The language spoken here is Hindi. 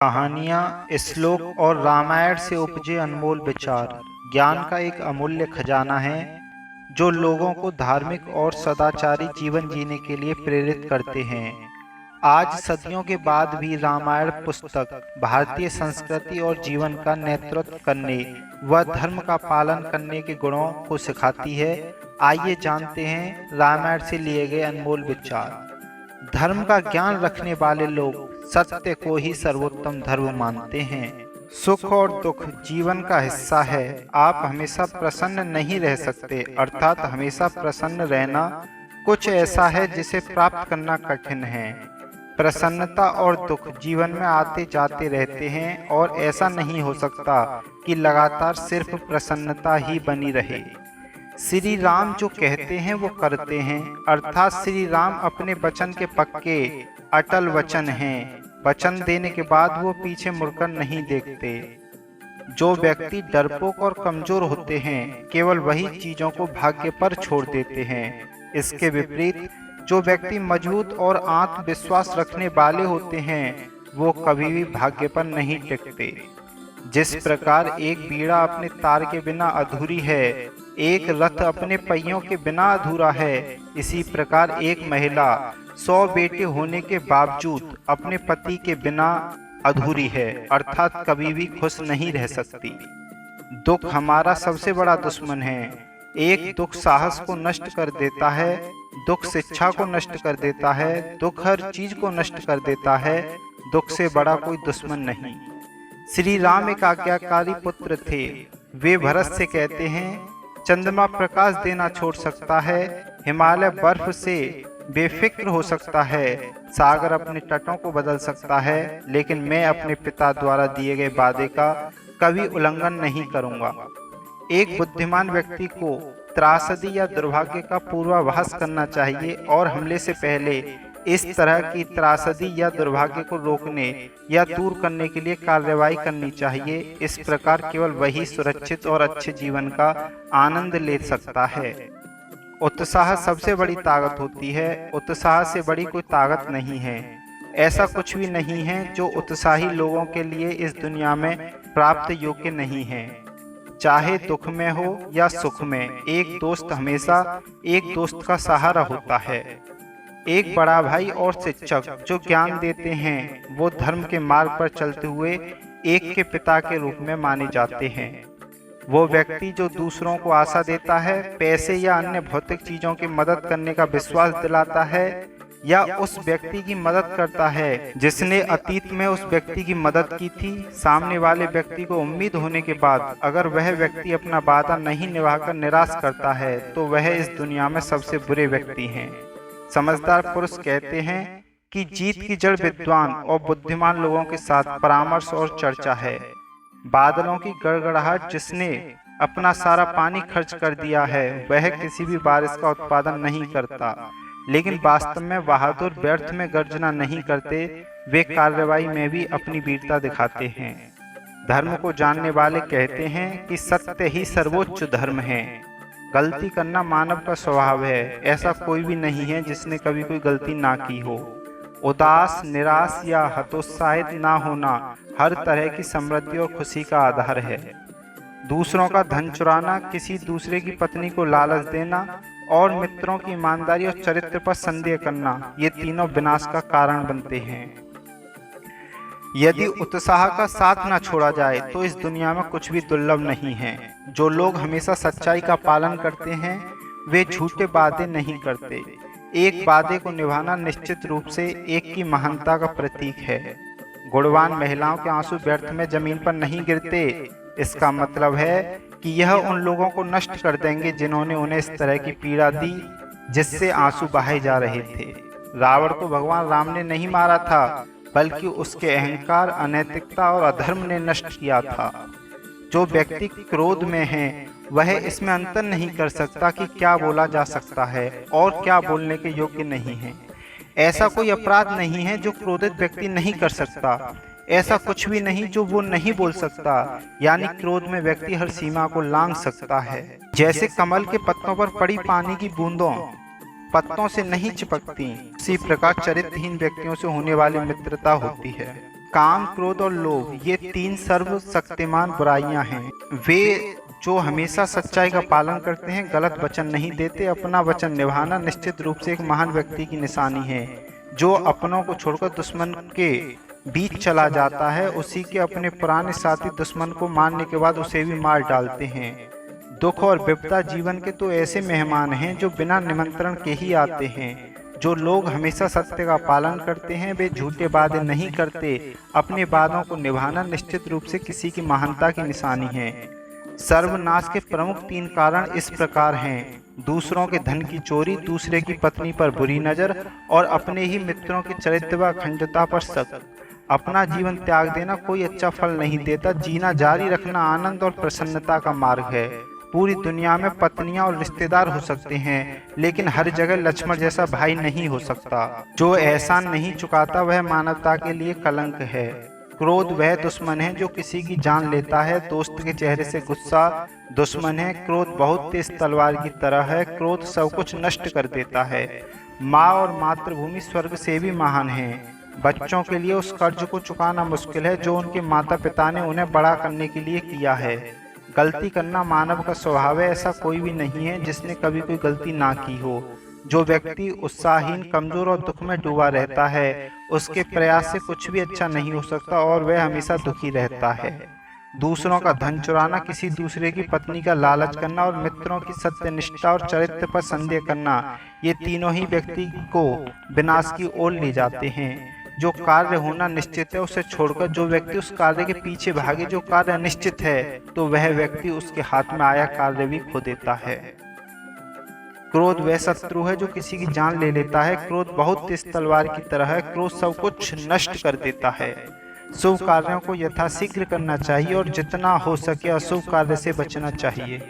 कहानियाँ, श्लोक और रामायण से उपजे अनमोल विचार ज्ञान का एक अमूल्य खजाना है जो लोगों को धार्मिक और सदाचारी जीवन जीने के लिए प्रेरित करते हैं। आज सदियों के बाद भी रामायण पुस्तक भारतीय संस्कृति और जीवन का नेतृत्व करने व धर्म का पालन करने के गुणों को सिखाती है। आइए जानते हैं रामायण से लिए गए अनमोल विचार। धर्म का ज्ञान रखने वाले लोग सत्य को ही सर्वोत्तम धर्म मानते हैं। सुख और दुख जीवन का हिस्सा है। आप हमेशा प्रसन्न नहीं रह सकते, अर्थात हमेशा प्रसन्न रहना कुछ ऐसा है जिसे प्राप्त करना कठिन है। प्रसन्नता और दुख जीवन में आते जाते रहते हैं और ऐसा नहीं हो सकता कि लगातार सिर्फ प्रसन्नता ही बनी रहे। श्री राम जो कहते हैं वो करते हैं, अर्थात श्री राम अपने वचन के पक्के अटल वचन हैं। वचन देने के बाद वो पीछे मुड़कर नहीं देखते। जो व्यक्ति डरपोक और कमजोर होते हैं केवल वही चीजों को भाग्य पर छोड़ देते हैं। इसके विपरीत जो व्यक्ति मजबूत और आत्मविश्वास रखने वाले होते हैं वो कभी भी भाग्य पर नहीं टिकते। जिस प्रकार एक बीड़ा अपने तार के बिना अधूरी है, एक रथ अपने पहियों के बिना अधूरा है, इसी प्रकार एक महिला 100 बेटे होने के बावजूद अपने पति के बिना अधूरी है, अर्थात कभी भी खुश नहीं रह सकती। दुख हमारा सबसे बड़ा दुश्मन है। एक दुख साहस को नष्ट कर देता है, दुख शिक्षा को नष्ट कर देता है, दुख हर चीज को नष्ट कर देता है। दुख से बड़ा कोई दुश्मन नहीं। श्री राम एक आज्ञाकारी पुत्र थे। वे भरत से कहते हैं, चंद्रमा प्रकाश देना छोड़ सकता है, हिमालय बर्फ से बेफिक्र हो सकता है, सागर अपने तटों को बदल सकता है, लेकिन मैं अपने पिता द्वारा दिए गए वादे का कभी उल्लंघन नहीं करूंगा। एक बुद्धिमान व्यक्ति को त्रासदी या दुर्भाग्य का पूर्वाभास करना चाहिए और हमले से पहले इस तरह की त्रासदी या दुर्भाग्य को रोकने या दूर करने के लिए कार्रवाई करनी चाहिए। इस प्रकार केवल वही सुरक्षित और अच्छे जीवन का आनंद ले सकता है। उत्साह सबसे बड़ी ताकत होती है। उत्साह से बड़ी कोई ताकत नहीं है। ऐसा कुछ भी नहीं है जो उत्साही लोगों के लिए इस दुनिया में प्राप्त योग्य नहीं है। चाहे दुख में हो या सुख में, एक दोस्त हमेशा एक दोस्त का सहारा होता है। एक बड़ा भाई और शिक्षक जो ज्ञान देते हैं वो धर्म के मार्ग पर चलते हुए एक के पिता के रूप में माने जाते हैं। वो व्यक्ति जो दूसरों को आशा देता है, पैसे या अन्य भौतिक चीजों की मदद करने का विश्वास दिलाता है, या उस व्यक्ति की मदद करता है जिसने अतीत में उस व्यक्ति की मदद की थी। सामने वाले व्यक्ति को उम्मीद होने के बाद अगर वह व्यक्ति अपना वादा नहीं निभाकर निराश करता है तो वह इस दुनिया में सबसे बुरे व्यक्ति हैं। समझदार पुरुष कहते हैं कि जीत की जड़ विद्वान और बुद्धिमान लोगों के साथ परामर्श और चर्चा है। बादलों की गड़गड़ाहट जिसने अपना सारा पानी खर्च कर दिया है वह किसी भी बारिश का उत्पादन नहीं करता, लेकिन वास्तव में बहादुर व्यर्थ में गर्जना नहीं करते, वे कार्रवाई में भी अपनी वीरता दिखाते हैं। धर्म को जानने वाले कहते हैं कि सत्य ही सर्वोच्च धर्म है। गलती करना मानव का स्वभाव है। ऐसा कोई भी नहीं है जिसने कभी कोई गलती ना की हो। उदास, निराश या हतोत्साहित ना होना हर तरह की समृद्धि और खुशी का आधार है। दूसरों का धन चुराना, किसी दूसरे की पत्नी को लालच देना और मित्रों की ईमानदारी और चरित्र पर संदेह करना, ये तीनों विनाश का कारण बनते हैं। यदि उत्साह का साथ न छोड़ा जाए तो इस दुनिया में कुछ भी दुर्लभ नहीं है। जो लोग हमेशा सच्चाई का पालन करते हैं वे झूठे वादे नहीं करते। एक वादे को निभाना निश्चित रूप से एक की महानता का प्रतीक है। गुणवान महिलाओं के आंसू व्यर्थ में जमीन पर नहीं गिरते। इसका मतलब है कि यह उन लोगों को नष्ट कर देंगे जिन्होंने उन्हें इस तरह की पीड़ा दी जिससे आंसू बहाए जा रहे थे। रावण को भगवान राम ने नहीं मारा था, बल्कि उसके अहंकार, अनैतिकता और अधर्म ने नष्ट किया था। जो व्यक्ति क्रोध में है वह इसमें अंतर नहीं कर सकता कि क्या बोला जा सकता है और क्या बोलने के योग्य नहीं है। ऐसा कोई अपराध नहीं है जो क्रोधित व्यक्ति नहीं कर सकता। ऐसा कुछ भी नहीं जो वो नहीं बोल सकता। यानी क्रोध में व्यक्ति हर सीमा को लांघ सकता है। जैसे कमल के पत्तों पर पड़ी पानी की बूंदों पत्तों से नहीं चिपकती, उसी प्रकार चरित्रहीन व्यक्तियों से होने वाली मित्रता होती है। काम, क्रोध और लोभ ये 3 सर्वशक्तिमान बुराइयां हैं। वे जो हमेशा सच्चाई का पालन करते हैं, गलत वचन नहीं देते। अपना वचन निभाना निश्चित रूप से एक महान व्यक्ति की निशानी है। जो अपनों को छोड़कर दुश्मन के बीच चला जाता है, उसी के अपने पुराने साथी दुश्मन को मारने के बाद उसे भी मार डालते हैं। दुख और विपदा जीवन के तो ऐसे मेहमान हैं जो बिना निमंत्रण के ही आते हैं। जो लोग हमेशा सत्य का पालन करते हैं, वे झूठे वादे नहीं करते। अपने वादों को निभाना निश्चित रूप से किसी की महानता की निशानी है। सर्वनाश के प्रमुख 3 कारण इस प्रकार हैं: दूसरों के धन की चोरी, दूसरे की पत्नी पर बुरी नज़र और अपने ही मित्रों के चरित्र व अखंडता पर शक। अपना जीवन त्याग देना कोई अच्छा फल नहीं देता। जीना जारी रखना आनंद और प्रसन्नता का मार्ग है। पूरी दुनिया में पत्नियां और रिश्तेदार हो सकते हैं, लेकिन हर जगह लक्ष्मण जैसा भाई नहीं हो सकता। जो एहसान नहीं चुकाता वह मानवता के लिए कलंक है। क्रोध वह दुश्मन है जो किसी की जान लेता है। दोस्त के चेहरे से गुस्सा दुश्मन है। क्रोध बहुत तेज तलवार की तरह है। क्रोध सब कुछ नष्ट कर देता है। माँ और मातृभूमि स्वर्ग से भी महान है। बच्चों के लिए उस कर्ज को चुकाना मुश्किल है जो उनके माता पिता ने उन्हें बड़ा करने के लिए किया है। गलती करना मानव का स्वभाव है। ऐसा कोई भी नहीं है जिसने कभी कोई गलती ना की हो। जो व्यक्ति उत्साहहीन, कमजोर और दुख में डूबा रहता है, उसके प्रयास से कुछ भी अच्छा नहीं हो सकता और वह हमेशा दुखी रहता है। दूसरों का धन चुराना, किसी दूसरे की पत्नी का लालच करना और मित्रों की सत्यनिष्ठा और चरित्र पर संदेह करना, ये तीनों ही व्यक्ति को विनाश की ओर ले जाते हैं। जो कार्य होना निश्चित है उसे छोड़कर जो व्यक्ति उस कार्य के पीछे भागे, जो कार्य अनिश्चित है, तो वह व्यक्ति उसके हाथ में आया कार्य भी खो देता है। क्रोध वह शत्रु है जो किसी की जान ले लेता है। क्रोध बहुत तेज तलवार की तरह है। क्रोध सब कुछ नष्ट कर देता है। शुभ कार्यों को यथाशीघ्र करना चाहिए और जितना हो सके अशुभ कार्य से बचना चाहिए।